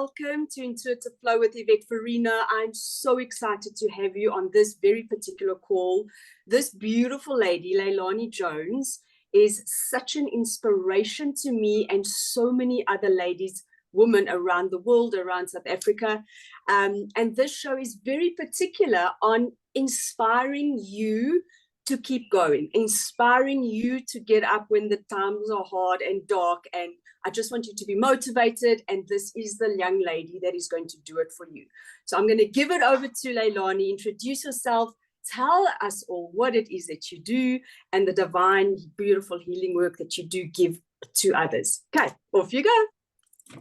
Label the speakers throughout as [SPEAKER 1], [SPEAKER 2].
[SPEAKER 1] welcome to Intuitive Flow with Yvette Farina. I'm so excited to have you on this very particular call. This beautiful lady, Leilani Jones, is such an inspiration to me and so many other ladies, women around the world, around South Africa. And this show is very particular on inspiring you to keep going, inspiring you to get up when the times are hard and dark. And I just want you to be motivated. And this is the young lady that is going to do it for you. So I'm going to give it over to Leilani. Introduce yourself. Tell us all what it is that you do and the divine, beautiful healing work that you do give to others. Okay, off you go.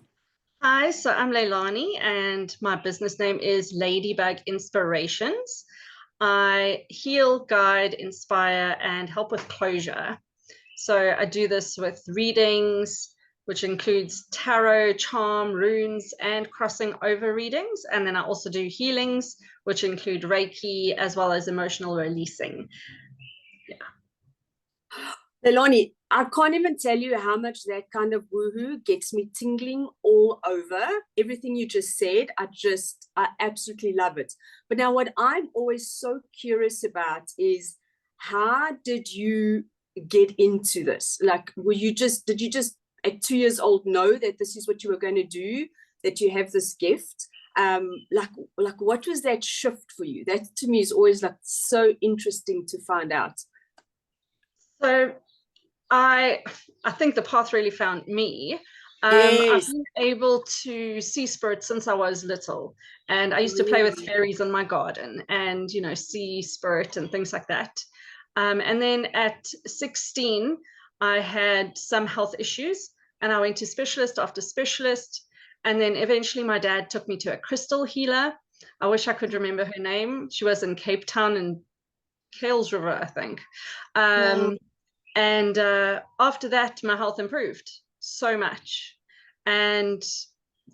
[SPEAKER 2] Hi, so I'm Leilani and my business name is Ladybug Inspirations. I heal, guide, inspire, and help with closure. So I do this with readings, which includes tarot, charm, runes, and crossing over readings. And then I also do healings, which include Reiki, as well as emotional releasing.
[SPEAKER 1] Yeah. Leilani, I can't even tell you how much that kind of woohoo gets me tingling all over. Everything you just said, I absolutely love it. But now what I'm always so curious about is, how did you get into this? Like, did you just at 2 years old know that this is what you were going to do, that you have this gift? Like what was that shift for you? That to me is always like so interesting to find out.
[SPEAKER 2] So I think the path really found me.
[SPEAKER 1] Yes.
[SPEAKER 2] I've been able to see spirits since I was little, and I used to play with fairies in my garden and, you know, see spirit and things like that. And then at 16, I had some health issues and I went to specialist after specialist. And then eventually my dad took me to a crystal healer. I wish I could remember her name. She was in Cape Town and Kales River, I think. And after that, my health improved so much. And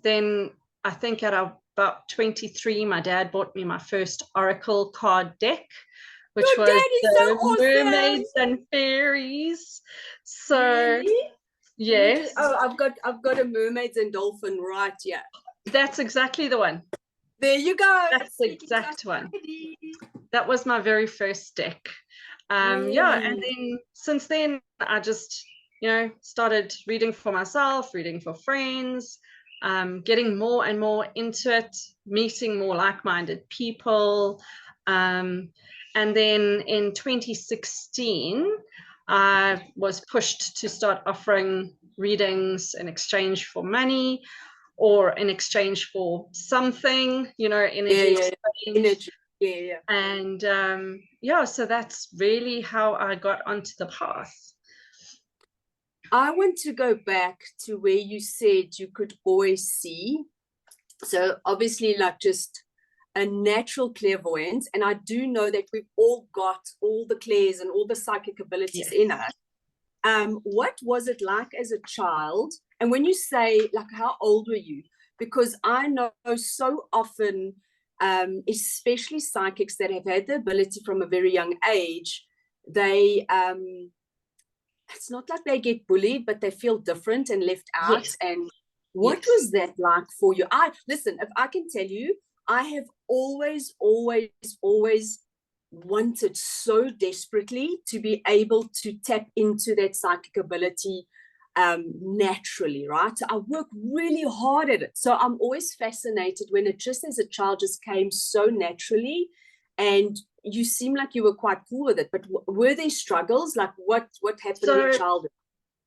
[SPEAKER 2] then I think at about 23, my dad bought me my first Oracle card deck, which
[SPEAKER 1] Your
[SPEAKER 2] was
[SPEAKER 1] so awesome.
[SPEAKER 2] mermaids and fairies. So
[SPEAKER 1] really?
[SPEAKER 2] yes.
[SPEAKER 1] Oh, I've got a mermaids and dolphin right here.
[SPEAKER 2] That's exactly the one.
[SPEAKER 1] There you go.
[SPEAKER 2] That's the exact one. That was my very first deck. Yeah, and then since then I just, you know, started reading for myself, reading for friends, getting more and more into it, meeting more like-minded people. And then in 2016, I was pushed to start offering readings in exchange for money or in exchange for something, you know, energy exchange.
[SPEAKER 1] Yeah.
[SPEAKER 2] And yeah, so that's really how I got onto the path.
[SPEAKER 1] I want to go back to where you said you could always see. So obviously, like, just a natural clairvoyance, and I do know that we've all got all the clairs and all the psychic abilities in us. What was it like as a child? And when you say, like, how old were you? Because I know so often, especially psychics that have had the ability from a very young age, they it's not like they get bullied, but they feel different and left out. Yes. And what was that like for you? Listen, if I can tell you, I have always wanted so desperately to be able to tap into that psychic ability naturally, right? So I work really hard at it. So I'm always fascinated when it just as a child just came so naturally. And you seem like you were quite cool with it, but were there struggles? Like what happened in childhood?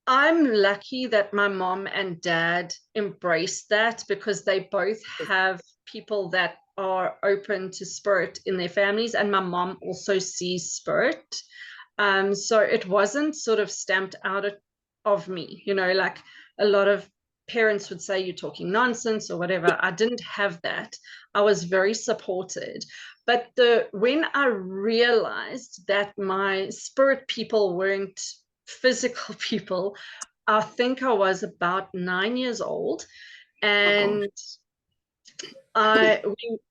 [SPEAKER 2] I'm lucky that my mom and dad embraced that, because they both have people that are open to spirit in their families, and my mom also sees spirit. So it wasn't sort of stamped out of me, you know, like a lot of parents would say you're talking nonsense or whatever. I didn't have that. I was very supported. But when I realized that my spirit people weren't physical people, I think I was about 9 years old, and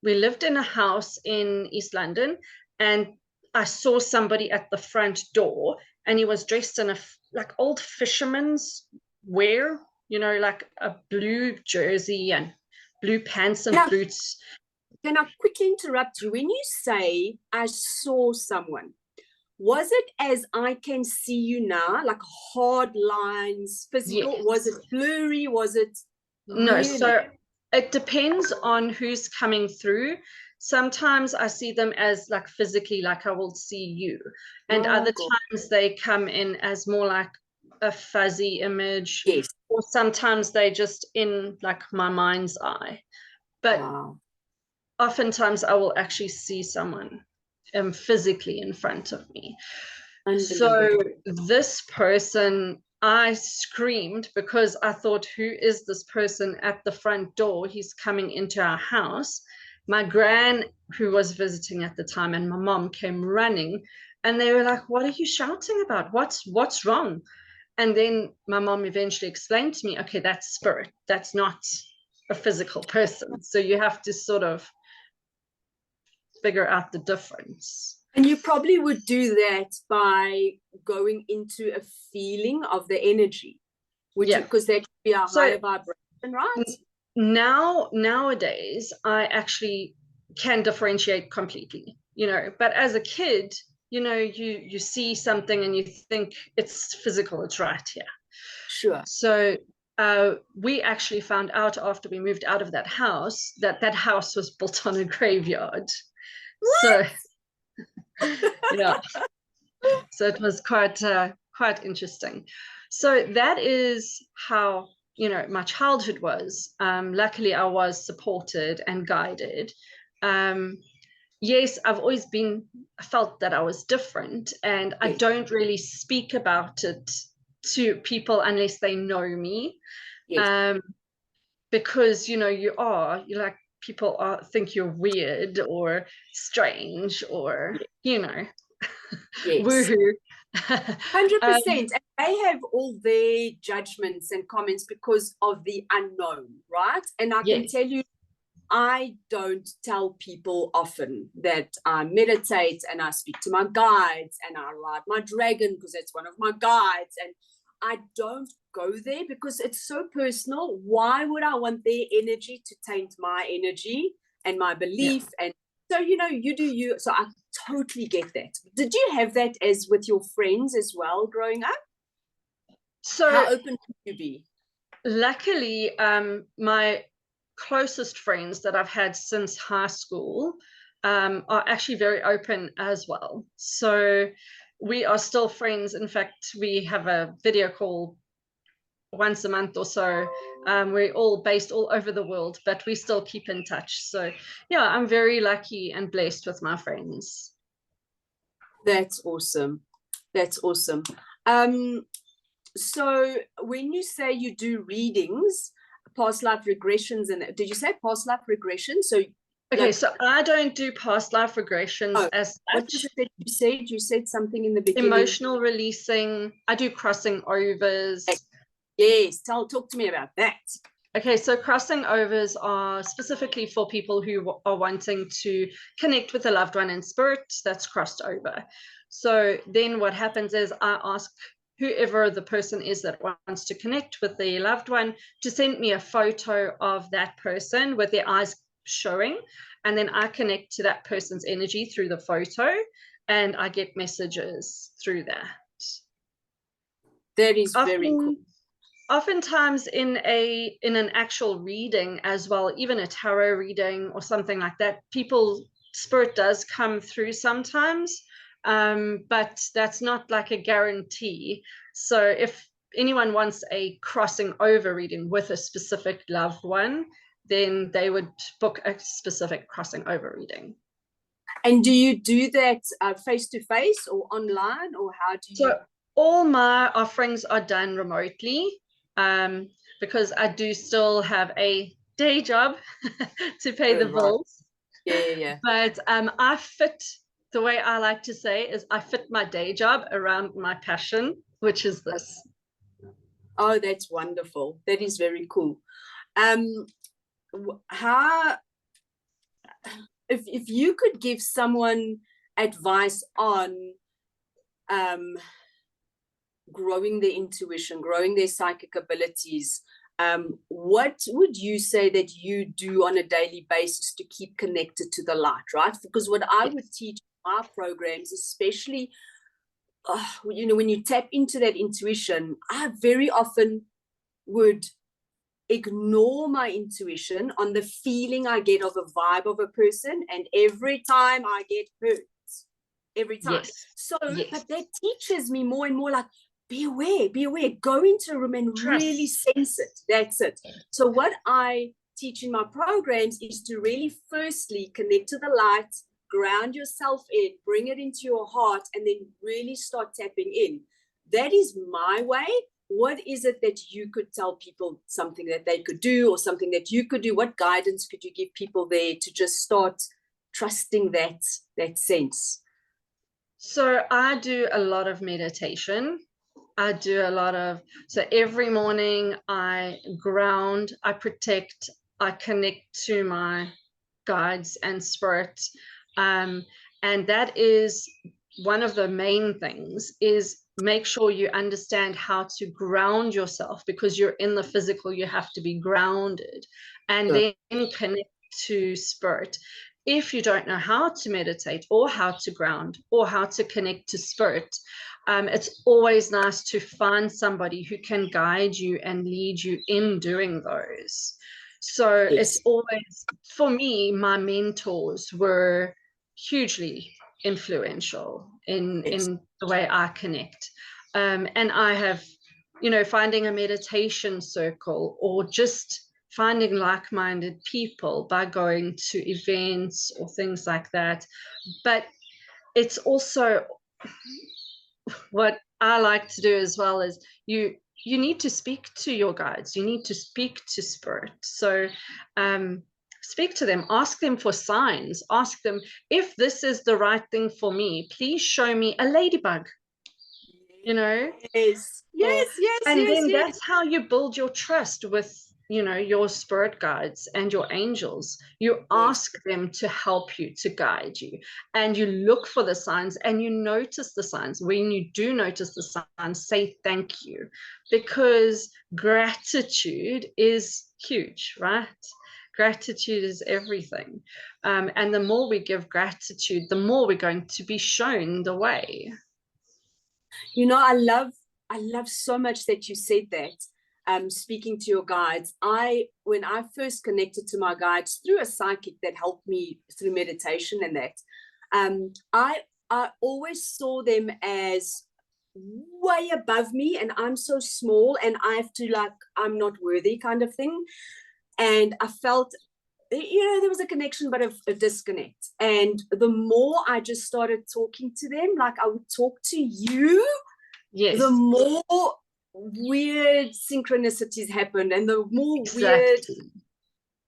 [SPEAKER 2] we lived in a house in East London, and I saw somebody at the front door, and he was dressed in a like old fisherman's wear, you know, like a blue jersey and blue pants and
[SPEAKER 1] Now,
[SPEAKER 2] boots.
[SPEAKER 1] can I quickly interrupt you? When you say I saw someone, was it as I can see you now, like hard lines, physical?
[SPEAKER 2] Yes.
[SPEAKER 1] Was it blurry? Was it
[SPEAKER 2] No,
[SPEAKER 1] really?
[SPEAKER 2] so it depends on who's coming through. Sometimes I see them as like physically, like I will see you. And
[SPEAKER 1] Oh,
[SPEAKER 2] other
[SPEAKER 1] God.
[SPEAKER 2] times they come in as more like a fuzzy image,
[SPEAKER 1] Yes.
[SPEAKER 2] or sometimes they just in like my mind's eye. But
[SPEAKER 1] Wow.
[SPEAKER 2] oftentimes I will actually see someone physically in front of me. So
[SPEAKER 1] Unbelievable.
[SPEAKER 2] this person, I screamed because I thought, who is this person at the front door? He's coming into our house. My gran, who was visiting at the time, and my mom came running, and they were like, what are you shouting about? What's wrong? And then my mom eventually explained to me, okay, that's spirit. That's not a physical person. So you have to sort of figure out the difference.
[SPEAKER 1] And you probably would do that by going into a feeling of the energy, which,
[SPEAKER 2] Yeah.
[SPEAKER 1] because that could be a higher
[SPEAKER 2] So
[SPEAKER 1] vibration, right?
[SPEAKER 2] nowadays I actually can differentiate completely, but as a kid, you see something and you think it's physical, it's right here.
[SPEAKER 1] Sure.
[SPEAKER 2] So we actually found out after we moved out of that house that house was built on a graveyard.
[SPEAKER 1] What?
[SPEAKER 2] So yeah, so it was quite interesting. So that is how my childhood was. Luckily I was supported and guided. Yes, I've always felt that I was different, and I
[SPEAKER 1] Yes.
[SPEAKER 2] don't really speak about it to people unless they know me.
[SPEAKER 1] Yes.
[SPEAKER 2] Because you're like, people think you're weird or strange or
[SPEAKER 1] Yes.
[SPEAKER 2] woohoo.
[SPEAKER 1] 100%. And they have all their judgments and comments because of the unknown, right? And I can
[SPEAKER 2] Yes.
[SPEAKER 1] tell you, I don't tell people often that I meditate and I speak to my guides and I ride my dragon because it's one of my guides. And I don't go there because it's so personal. Why would I want their energy to taint my energy and my belief?
[SPEAKER 2] Yeah.
[SPEAKER 1] And so, you do you. So I totally get that. Did you have that as with your friends as well growing up?
[SPEAKER 2] So
[SPEAKER 1] How open could you be?
[SPEAKER 2] luckily, my closest friends that I've had since high school are actually very open as well. So we are still friends. In fact, we have a video call once a month or so. We're all based all over the world, but we still keep in touch. So yeah, I'm very lucky and blessed with my friends.
[SPEAKER 1] That's awesome. That's awesome. So when you say you do readings, past life regressions, and did you say past life regression? So
[SPEAKER 2] okay,
[SPEAKER 1] like,
[SPEAKER 2] so I don't do past life regressions as
[SPEAKER 1] what was
[SPEAKER 2] such.
[SPEAKER 1] it that you said? You said something in the beginning.
[SPEAKER 2] Emotional releasing. I do crossing overs.
[SPEAKER 1] Yes, talk to me about that.
[SPEAKER 2] Okay, so crossing overs are specifically for people who are wanting to connect with a loved one in spirit that's crossed over. So then what happens is I ask whoever the person is that wants to connect with their loved one to send me a photo of that person with their eyes showing, and then I connect to that person's energy through the photo, and I get messages through that.
[SPEAKER 1] That is very cool.
[SPEAKER 2] Oftentimes in an actual reading as well, even a tarot reading or something like that, spirit does come through sometimes, but that's not like a guarantee. So if anyone wants a crossing over reading with a specific loved one, then they would book a specific crossing over reading.
[SPEAKER 1] And do you do that face to face or online, or how do you?
[SPEAKER 2] So all my offerings are done remotely. Because I do still have a day job to pay the bills.
[SPEAKER 1] Yeah.
[SPEAKER 2] But the way I like to say is I fit my day job around my passion, which is this.
[SPEAKER 1] Oh, that's wonderful. That is very cool. How, if you could give someone advice on growing their intuition, growing their psychic abilities, What would you say that you do on a daily basis to keep connected to the light, right? Because what I would teach our programs, especially, when you tap into that intuition, I very often would ignore my intuition on the feeling I get of a vibe of a person, and every time I get hurt, every time. So, but that teaches me more and more, like, be aware, go into a room and really sense it. That's it. So what I teach in my programs is to really firstly connect to the light, ground yourself in, bring it into your heart, and then really start tapping in. That is my way. What is it that you could tell people, something that they could do or something that you could do? What guidance could you give people there to just start trusting that sense?
[SPEAKER 2] So I do a lot of meditation. So every morning I ground, I protect, I connect to my guides and spirit. And that is one of the main things, is make sure you understand how to ground yourself, because you're in the physical, you have to be grounded, and then connect to spirit. If you don't know how to meditate or how to ground or how to connect to spirit, it's always nice to find somebody who can guide you and lead you in doing those. So it's always, for me, my mentors were hugely influential in the way I connect. And I have, finding a meditation circle or just finding like-minded people by going to events or things like that. But it's also, what I like to do as well is you need to speak to your guides, you need to speak to spirit. So speak to them, ask them for signs, ask them, if this is the right thing for me, please show me a ladybug,
[SPEAKER 1] Yes.
[SPEAKER 2] And then that's how you build your trust with your spirit guides and your angels. You ask them to help you, to guide you, and you look for the signs and you notice the signs. When you do notice the signs, say thank you, because gratitude is huge, right? Gratitude is everything. And the more we give gratitude, the more we're going to be shown the way.
[SPEAKER 1] I love so much that you said that. Speaking to your guides, when I first connected to my guides through a psychic that helped me through meditation and that, I always saw them as way above me, and I'm so small and I have to, like, I'm not worthy kind of thing. And I felt, there was a connection but a disconnect. And the more I just started talking to them, like I would talk to you, the more weird synchronicities happened, and the more weird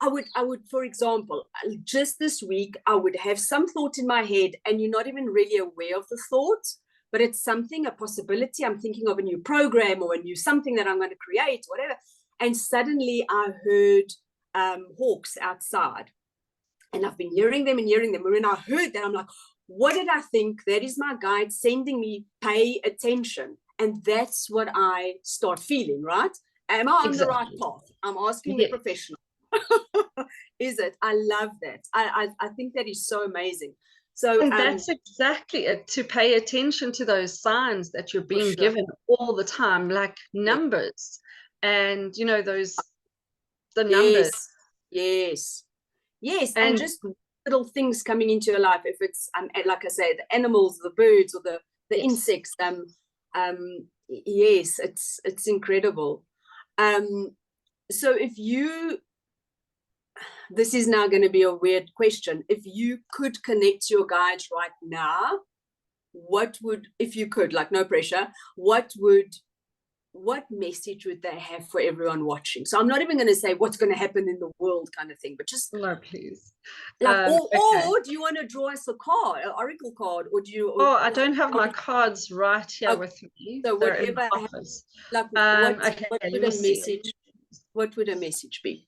[SPEAKER 1] I would, for example, just this week, I would have some thought in my head and you're not even really aware of the thought, but it's something, a possibility. I'm thinking of a new program or a new something that I'm going to create, whatever. And suddenly I heard hawks outside, and I've been hearing them. And when I heard that, I'm like, what did I think? That is my guide sending me, pay attention. And that's what I start feeling, right? Am I on the right path? I'm asking the professional. Is it? I love that. I think that is so amazing. So
[SPEAKER 2] and that's exactly it, to pay attention to those signs that you're being given all the time, like numbers, and the numbers.
[SPEAKER 1] Yes. And just little things coming into your life. If it's like I say, the animals, the birds, or the insects. Yes, it's incredible. So this is now going to be a weird question. If you could connect to your guides right now, if you could, like, no pressure, what message would they have for everyone watching? So I'm not even going to say what's going to happen in the world kind of thing, but just,
[SPEAKER 2] no, please.
[SPEAKER 1] Like, or do you want to draw us a card, an oracle card, or do you?
[SPEAKER 2] I don't have my cards right here with me.
[SPEAKER 1] So
[SPEAKER 2] they're
[SPEAKER 1] whatever,
[SPEAKER 2] in the office.
[SPEAKER 1] like, what would a message be?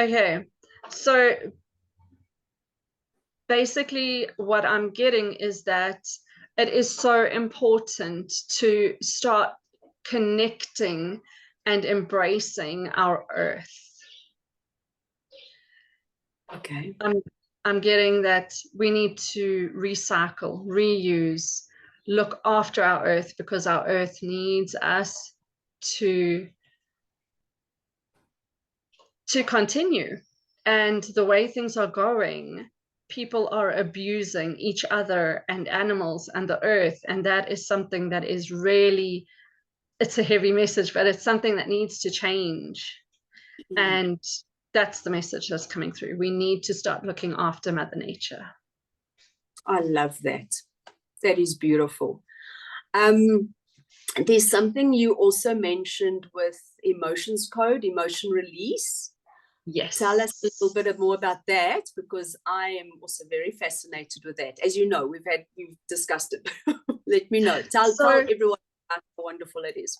[SPEAKER 2] Okay, so basically what I'm getting is that it is so important to start connecting and embracing our earth.
[SPEAKER 1] Okay.
[SPEAKER 2] I'm getting that we need to recycle, reuse, look after our earth, because our earth needs us to continue. And the way things are going, people are abusing each other and animals and the earth, and that is something that is really, it's a heavy message, but it's something that needs to change. And that's the message that's coming through. We need to start looking after Mother Nature.
[SPEAKER 1] I love that. That is beautiful. There's something you also mentioned with emotions code, emotion release.
[SPEAKER 2] Yes.
[SPEAKER 1] Tell us a little bit more about that, because I am also very fascinated with that. As you know, we've discussed it. Let me know. Tell everyone how wonderful it is.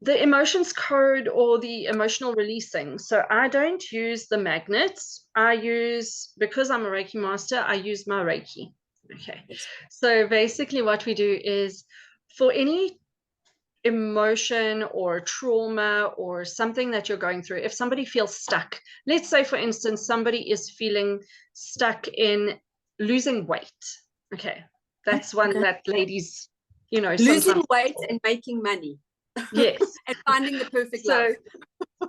[SPEAKER 2] The emotions code, or the emotional releasing. So I don't use the magnets. I use, because I'm a Reiki master, I use my Reiki. Okay. Yes. So basically what we do is, for any emotion or trauma or something that you're going through, if somebody feels stuck, let's say for instance somebody is feeling stuck in losing weight. Okay, that's one that ladies, you know,
[SPEAKER 1] losing weight and making money.
[SPEAKER 2] Yes.
[SPEAKER 1] And finding the perfect love.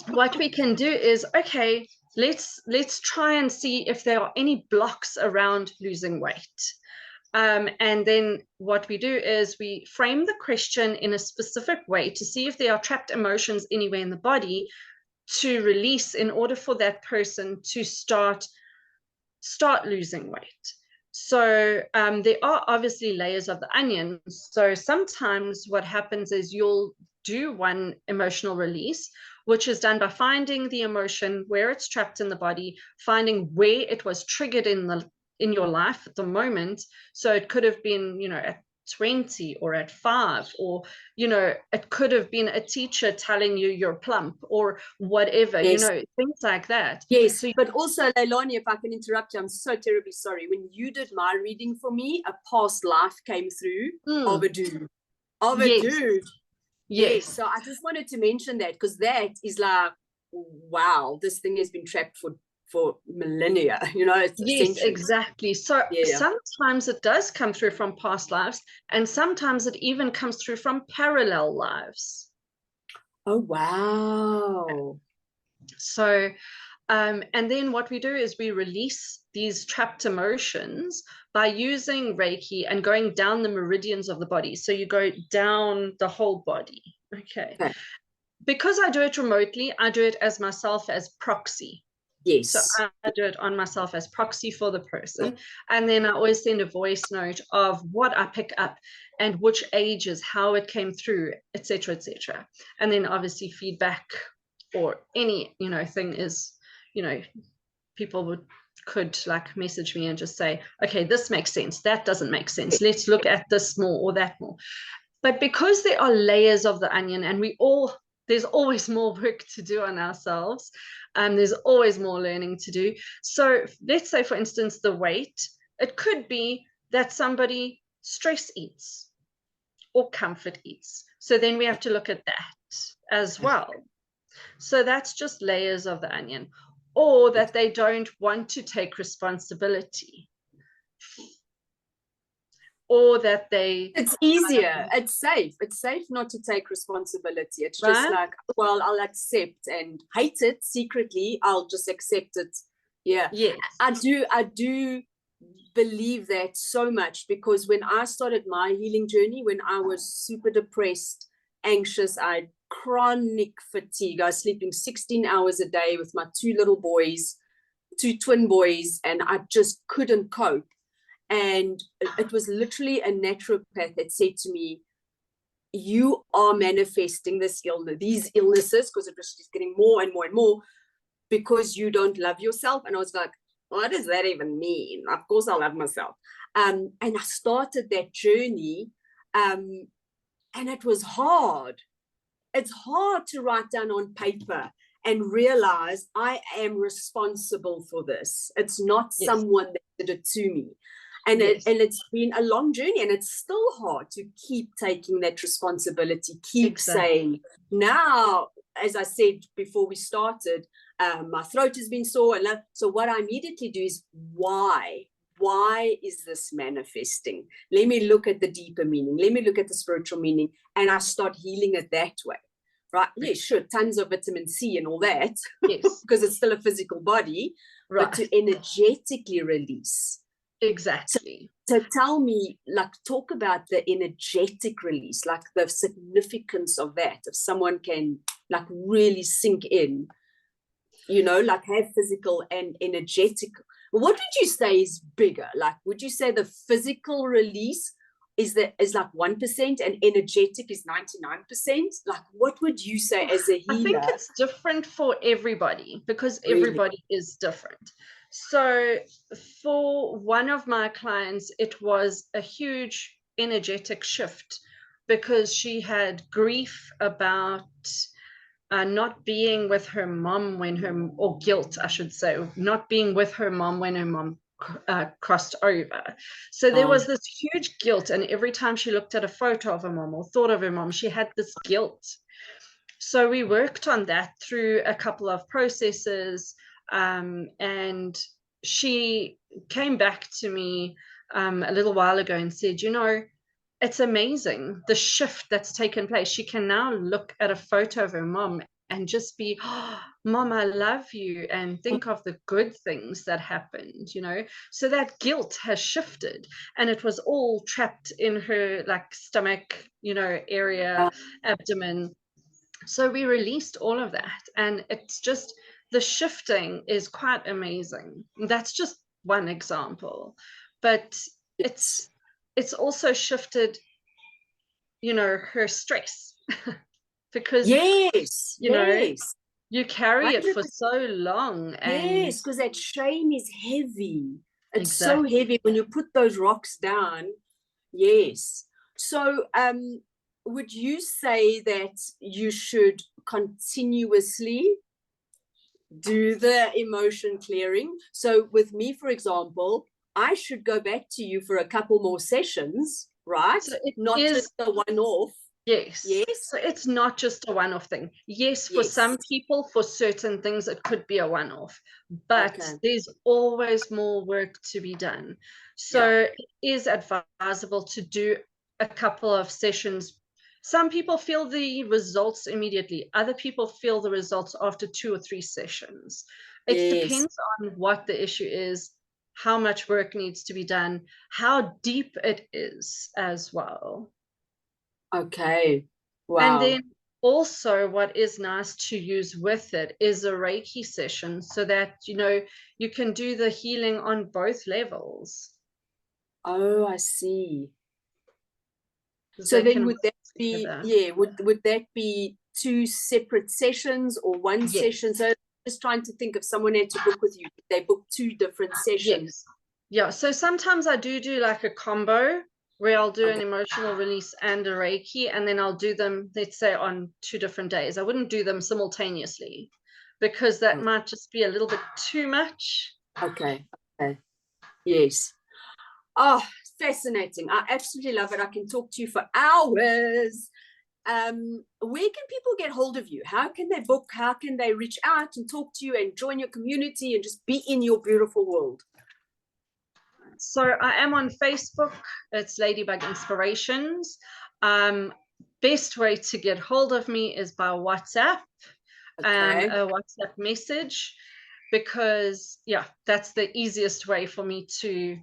[SPEAKER 2] What we can do is, okay, let's try and see if there are any blocks around losing weight. And then what we do is we frame the question in a specific way to see if there are trapped emotions anywhere in the body to release, in order for that person to start losing weight. So there are obviously layers of the onion. So sometimes what happens is you'll do one emotional release, which is done by finding the emotion where it's trapped in the body, finding where it was triggered in your life at the moment. So it could have been, you know, at 20 or at 5, or, you know, it could have been a teacher telling you you're plump or whatever, yes. You know, things like that.
[SPEAKER 1] Yes, so, but also, Leilani, if I can interrupt you, I'm so terribly sorry. When you did my reading for me, a past life came through of a dude. Of a dude. Yes. So I just wanted to mention that, because that is like, wow, this thing has been trapped for millennia, you know. It's
[SPEAKER 2] yes, exactly. So sometimes it does come through from past lives, and sometimes it even comes through from parallel lives.
[SPEAKER 1] Oh, wow.
[SPEAKER 2] So and then what we do is we release these trapped emotions by using Reiki and going down the meridians of the body. So you go down the whole body. Okay. Because I do it remotely, I do it as myself as proxy.
[SPEAKER 1] Yes.
[SPEAKER 2] So I do it on myself as proxy for the person. And then I always send a voice note of what I pick up and which ages, how it came through, etc., etc. And then obviously feedback or any, you know, thing is, you know, people could like message me and just say, okay, this makes sense, that doesn't make sense, let's look at this more or that more. But because there are layers of the onion, and there's always more work to do on ourselves, there's always more learning to do. So let's say, for instance, the weight, it could be that somebody stress eats or comfort eats. So then we have to look at that as well. So that's just layers of the onion. Or that they don't want to take responsibility. Or that
[SPEAKER 1] it's easier, it's safe not to take responsibility. It's just like, well, I'll accept and hate it secretly, I'll just accept it. Yes. I do believe that so much, because when I started my healing journey, when I was super depressed, anxious, I had chronic fatigue, I was sleeping 16 hours a day with my 2 little boys, 2 twin boys, and I just couldn't cope. And it was literally a naturopath that said to me, you are manifesting these illnesses, because it was just getting more and more and more, because you don't love yourself. And I was like, what does that even mean? Of course I love myself. And I started that journey, and it was hard. It's hard to write down on paper and realize I am responsible for this. It's not
[SPEAKER 2] Yes.
[SPEAKER 1] someone that did it to me. And,
[SPEAKER 2] Yes.
[SPEAKER 1] it's been a long journey, and it's still hard to keep taking that responsibility, keep saying, now, as I said before we started, my throat has been sore. So what I immediately do is, why? Why is this manifesting? Let me look at the deeper meaning. Let me look at the spiritual meaning. And I start healing it that way. Right? Yeah, sure. Tons of vitamin C and all that.
[SPEAKER 2] Yes.
[SPEAKER 1] Because it's still a physical body.
[SPEAKER 2] Right.
[SPEAKER 1] But to energetically release.
[SPEAKER 2] Exactly.
[SPEAKER 1] So tell me, like, talk about the energetic release, like the significance of that. If someone can, like, really sink in, you know, like have physical and energetic. What would you say is bigger? Like, would you say the physical release is like 1% and energetic is 99%? Like, what would you say as a healer?
[SPEAKER 2] I think it's different for everybody, because
[SPEAKER 1] Really?
[SPEAKER 2] everybody is different. So for one of my clients, it was a huge energetic shift, because she had grief about not being with her mom or guilt, I should say, not being with her mom when her mom crossed over. So there was this huge guilt, and every time she looked at a photo of her mom or thought of her mom, she had this guilt. So we worked on that through a couple of processes, and she came back to me a little while ago and said, you know, it's amazing the shift that's taken place. She can now look at a photo of her mom and just be, oh, Mom, I love you, and think of the good things that happened, you know. So that guilt has shifted, and it was all trapped in her like stomach, you know, area, abdomen. So we released all of that, and it's just, the shifting is quite amazing. That's just one example, but it's also shifted, you know, her stress because
[SPEAKER 1] Yes,
[SPEAKER 2] you know,
[SPEAKER 1] yes.
[SPEAKER 2] you carry it for
[SPEAKER 1] 100%.
[SPEAKER 2] so long. And
[SPEAKER 1] yes, because that shame is heavy. It's so
[SPEAKER 2] exactly.
[SPEAKER 1] heavy when you put those rocks down. Yes. So would you say that you should continuously do the emotion clearing? So with me, for example, I should go back to you for a couple more sessions, right?
[SPEAKER 2] So it
[SPEAKER 1] Not
[SPEAKER 2] is,
[SPEAKER 1] just a one-off.
[SPEAKER 2] yes.
[SPEAKER 1] Yes.
[SPEAKER 2] So it's not just a one-off thing. Yes, for some
[SPEAKER 1] Yes.
[SPEAKER 2] people, for certain things, it could be a one-off, but
[SPEAKER 1] Okay.
[SPEAKER 2] there's always more work to be done. So
[SPEAKER 1] Yeah.
[SPEAKER 2] it is advisable to do a couple of sessions. Some people feel the results immediately. Other people feel the results after 2 or 3 sessions. It
[SPEAKER 1] Yes.
[SPEAKER 2] depends on what the issue is, how much work needs to be done, how deep it is as well.
[SPEAKER 1] Okay.
[SPEAKER 2] And
[SPEAKER 1] Wow.
[SPEAKER 2] then also what is nice to use with it is a Reiki session, so that, you know, you can do the healing on both levels.
[SPEAKER 1] Oh, I see. So
[SPEAKER 2] They
[SPEAKER 1] then
[SPEAKER 2] can
[SPEAKER 1] would that
[SPEAKER 2] work
[SPEAKER 1] be,
[SPEAKER 2] together.
[SPEAKER 1] yeah, would that be 2 separate sessions or one
[SPEAKER 2] Yes.
[SPEAKER 1] session? So just trying to think, if someone had to book with you, they book 2 different sessions.
[SPEAKER 2] Yes. Yeah. So sometimes I do like a combo where I'll do an
[SPEAKER 1] Okay.
[SPEAKER 2] emotional release and a Reiki, and then I'll do them, let's say, on 2 different days. I wouldn't do them simultaneously, because that might just be a little bit too much.
[SPEAKER 1] Okay. Okay. Yes. Oh, fascinating. I absolutely love it. I can talk to you for hours. Where can people get hold of you? How can they book? How can they reach out and talk to you and join your community and just be in your beautiful world?
[SPEAKER 2] So I am on Facebook. It's Ladybug Inspirations. Best way to get hold of me is by WhatsApp,
[SPEAKER 1] Okay.
[SPEAKER 2] a WhatsApp message, because yeah, that's the easiest way for me to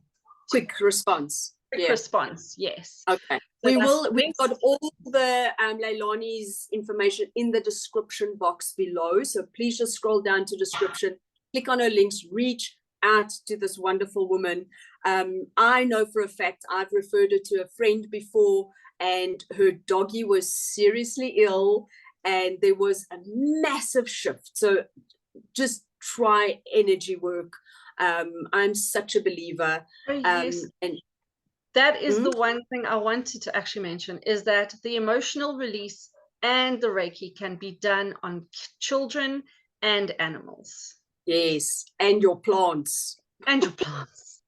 [SPEAKER 1] Quick response.
[SPEAKER 2] quick response. Yes.
[SPEAKER 1] Okay.
[SPEAKER 2] So
[SPEAKER 1] We've got all the Leilani's information in the description box below. So please just scroll down to description, click on her links, reach out to this wonderful woman. I know for a fact I've referred her to a friend before, and her doggy was seriously ill, and there was a massive shift. So just try energy work. I'm such a believer.
[SPEAKER 2] yes.
[SPEAKER 1] And
[SPEAKER 2] That is the one thing I wanted to actually mention, is that the emotional release and the Reiki can be done on children and animals.
[SPEAKER 1] Yes, and your plants.
[SPEAKER 2] And your plants.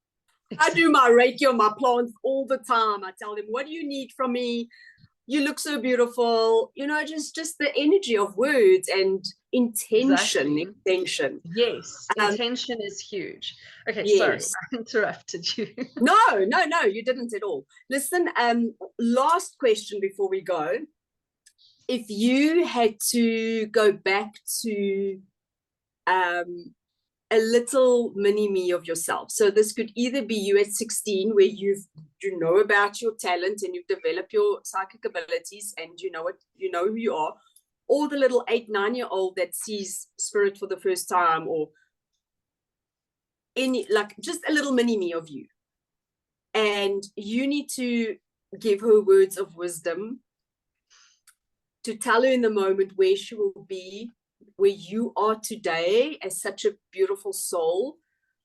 [SPEAKER 1] I do my Reiki on my plants all the time. I tell them, what do you need from me? You look so beautiful. You know, just the energy of words and intention.
[SPEAKER 2] Exactly.
[SPEAKER 1] Intention.
[SPEAKER 2] Yes, intention is huge. Okay, sorry,
[SPEAKER 1] Yes.
[SPEAKER 2] I interrupted you.
[SPEAKER 1] No, you didn't at all. Listen, last question before we go. If you had to go back to a little mini me of yourself, so this could either be you at 16, where you know about your talent and you've developed your psychic abilities and you know who you are, or the little 8-9-year-old that sees spirit for the first time, or any, like, just a little mini me of you, and you need to give her words of wisdom to tell her in the moment where she will be, where you are today as such a beautiful soul,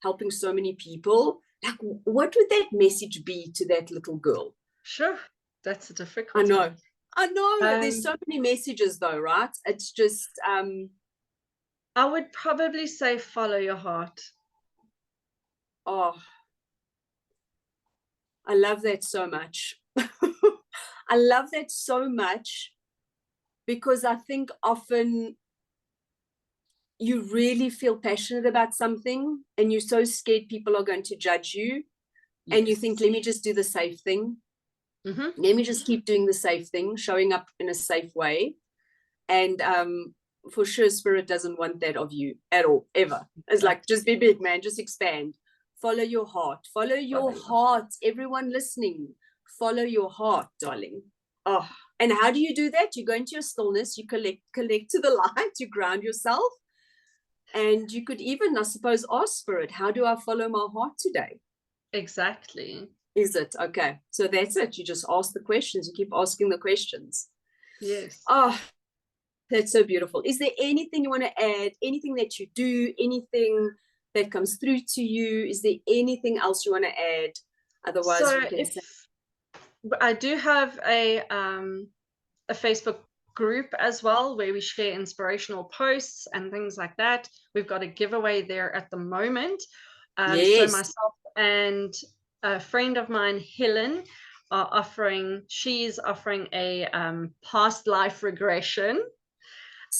[SPEAKER 1] helping so many people. Like, what would that message be to that little girl?
[SPEAKER 2] Sure, that's a difficult
[SPEAKER 1] I know. There's so
[SPEAKER 2] one.
[SPEAKER 1] many messages though, right? It's just
[SPEAKER 2] I would probably say follow your heart.
[SPEAKER 1] oh, I love that so much. I love that so much, because I think often you really feel passionate about something and you're so scared people are going to judge you. Yes. And you think, let me just do the safe thing.
[SPEAKER 2] Mm-hmm.
[SPEAKER 1] Let me just keep doing the safe thing, showing up in a safe way. And for sure, spirit doesn't want that of you at all, ever. It's like, just be big, man, just expand. Follow your heart. Follow your heart. Everyone listening, follow your heart, darling. Oh, and how do you do that? You go into your stillness, you connect to the light, you ground yourself. And you could even, I suppose, ask spirit, how do I follow my heart today?
[SPEAKER 2] Exactly.
[SPEAKER 1] Is it? Okay. So that's it. You just ask the questions. You keep asking the questions.
[SPEAKER 2] Yes.
[SPEAKER 1] Oh, that's so beautiful. Is there anything you want to add? Anything that you do? Anything that comes through to you? Is there anything else you want to add? Otherwise,
[SPEAKER 2] so
[SPEAKER 1] we can say.
[SPEAKER 2] I do have a Facebook group as well, where we share inspirational posts and things like that. We've got a giveaway there at the moment.
[SPEAKER 1] Yes.
[SPEAKER 2] So myself and a friend of mine, Helen, she's offering a past life regression.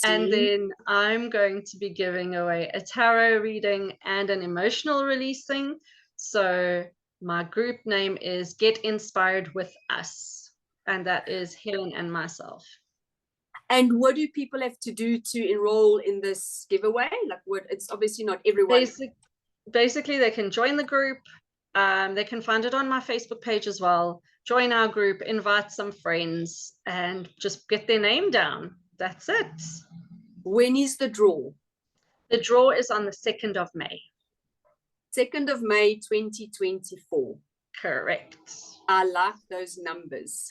[SPEAKER 2] And then I'm going to be giving away a tarot reading and an emotional releasing. So my group name is Get Inspired with Us. And that is Helen and myself.
[SPEAKER 1] And what do people have to do to enroll in this giveaway? Like, it's obviously not everyone.
[SPEAKER 2] Basically, they can join the group. They can find it on my Facebook page as well. Join our group, invite some friends, and just get their name down. That's it.
[SPEAKER 1] When is the draw?
[SPEAKER 2] The draw is on the 2nd of May.
[SPEAKER 1] 2nd of May, 2024.
[SPEAKER 2] Correct.
[SPEAKER 1] I like those numbers.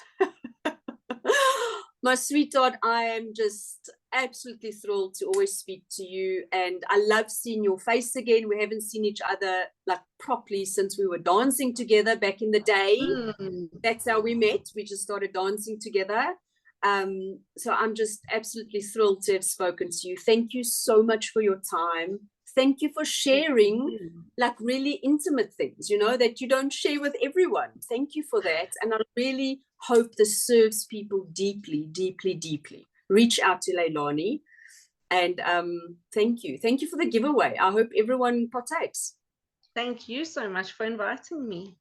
[SPEAKER 1] My sweetheart, I am just absolutely thrilled to always speak to you. And I love seeing your face again. We haven't seen each other like properly since we were dancing together back in the day. That's how we met. We just started dancing together. So I'm just absolutely thrilled to have spoken to you. Thank you so much for your time. Thank you for sharing like really intimate things, you know, that you don't share with everyone. Thank you for that. And I really hope this serves people deeply, deeply, deeply. Reach out to Leilani. And thank you. Thank you for the giveaway. I hope everyone partakes.
[SPEAKER 2] Thank you so much for inviting me.